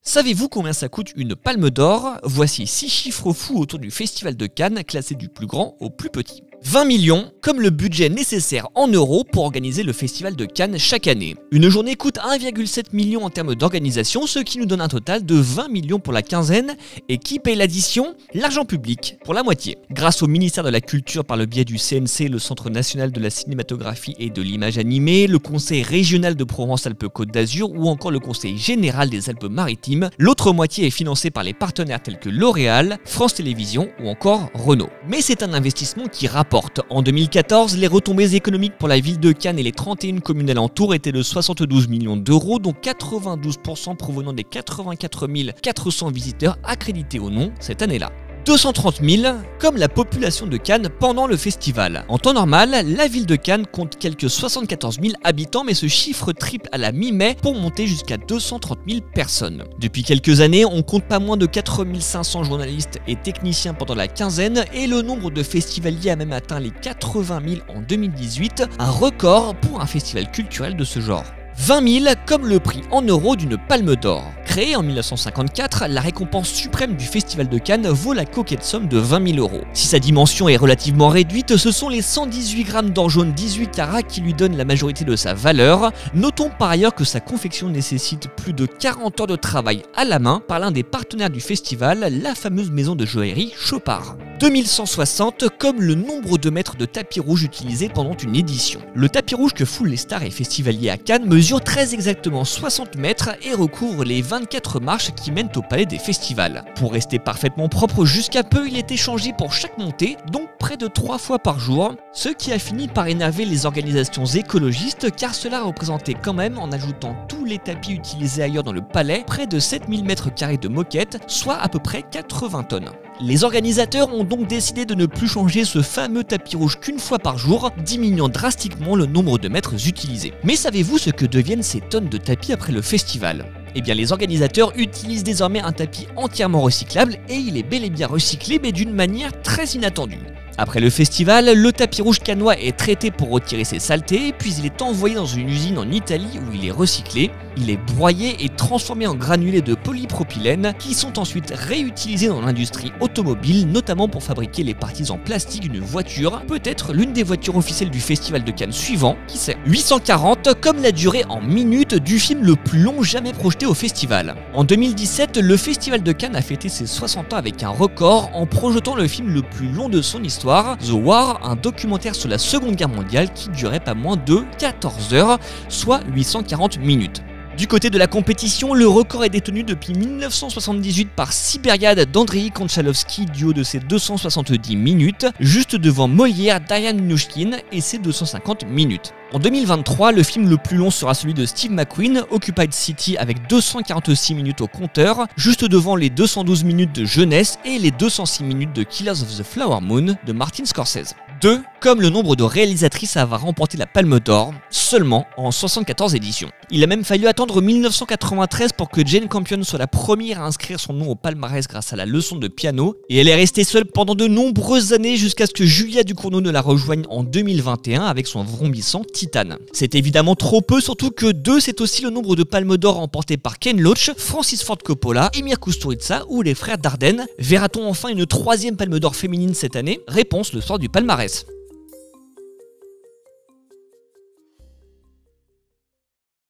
Savez-vous combien ça coûte une palme d'or? Voici 6 chiffres fous autour du Festival de Cannes, classés du plus grand au plus petit. 20 millions, comme le budget nécessaire en euros pour organiser le Festival de Cannes chaque année. Une journée coûte 1,7 million en termes d'organisation, ce qui nous donne un total de 20 millions pour la quinzaine. Et qui paye l'addition? L'argent public, pour la moitié. Grâce au ministère de la Culture par le biais du CNC, le Centre National de la Cinématographie et de l'Image Animée, le Conseil Régional de Provence-Alpes-Côte d'Azur ou encore le Conseil Général des Alpes-Maritimes, l'autre moitié est financée par les partenaires tels que L'Oréal, France Télévisions ou encore Renault. Mais c'est un investissement qui rapporte. En 2014, les retombées économiques pour la ville de Cannes et les 31 communes alentours étaient de 72 millions d'euros, dont 92% provenant des 84 400 visiteurs accrédités ou non cette année-là. 230 000, comme la population de Cannes pendant le festival. En temps normal, la ville de Cannes compte quelques 74 000 habitants, mais ce chiffre triple à la mi-mai pour monter jusqu'à 230 000 personnes. Depuis quelques années, on compte pas moins de 4 500 journalistes et techniciens pendant la quinzaine, et le nombre de festivaliers a même atteint les 80 000 en 2018, un record pour un festival culturel de ce genre. 20 000 comme le prix en euros d'une palme d'or. Créée en 1954, la récompense suprême du Festival de Cannes vaut la coquette somme de 20 000 euros. Si sa dimension est relativement réduite, ce sont les 118 grammes d'or jaune 18 carats qui lui donnent la majorité de sa valeur. Notons par ailleurs que sa confection nécessite plus de 40 heures de travail à la main par l'un des partenaires du festival, la fameuse maison de joaillerie Chopard. 2160 comme le nombre de mètres de tapis rouge utilisés pendant une édition. Le tapis rouge que foulent les stars et festivaliers à Cannes mesure très exactement 60 mètres et recouvre les 24 marches qui mènent au palais des festivals. Pour rester parfaitement propre jusqu'à peu, il est échangé pour chaque montée, donc près de 3 fois par jour, ce qui a fini par énerver les organisations écologistes car cela représentait quand même, en ajoutant tous les tapis utilisés ailleurs dans le palais, près de 7000 m² de moquette, soit à peu près 80 tonnes. Les organisateurs ont donc décidé de ne plus changer ce fameux tapis rouge qu'une fois par jour, diminuant drastiquement le nombre de mètres utilisés. Mais savez-vous ce que deviennent ces tonnes de tapis après le festival ? Eh bien, les organisateurs utilisent désormais un tapis entièrement recyclable et il est bel et bien recyclé, mais d'une manière très inattendue. Après le festival, le tapis rouge cannois est traité pour retirer ses saletés, puis il est envoyé dans une usine en Italie où il est recyclé. Il est broyé et transformé en granulés de polypropylène qui sont ensuite réutilisés dans l'industrie automobile, notamment pour fabriquer les parties en plastique d'une voiture, peut-être l'une des voitures officielles du Festival de Cannes suivant, qui sait. 840 comme la durée en minutes du film le plus long jamais projeté au festival. En 2017, le Festival de Cannes a fêté ses 60 ans avec un record en projetant le film le plus long de son histoire, The War, un documentaire sur la Seconde Guerre mondiale qui durait pas moins de 14 heures, soit 840 minutes. Du côté de la compétition, le record est détenu depuis 1978 par Sibériade d'Andrei Konchalovsky du haut de ses 270 minutes, juste devant Molière d'Ariane Mnouchkine et ses 250 minutes. En 2023, le film le plus long sera celui de Steve McQueen, Occupied City, avec 246 minutes au compteur, juste devant les 212 minutes de Jeunesse et les 206 minutes de Killers of the Flower Moon de Martin Scorsese. 2 comme le nombre de réalisatrices à avoir remporté la Palme d'Or, seulement en 74 éditions. Il a même fallu attendre 1993 pour que Jane Campion soit la première à inscrire son nom au palmarès grâce à la leçon de piano, et elle est restée seule pendant de nombreuses années jusqu'à ce que Julia Ducournau ne la rejoigne en 2021 avec son vrombissant Titane. C'est évidemment trop peu, surtout que 2 c'est aussi le nombre de Palmes d'Or remportées par Ken Loach, Francis Ford Coppola, Emir Kusturica ou les frères Dardenne. Verra-t-on enfin une 3e Palme d'Or féminine cette année? Réponse le soir du palmarès.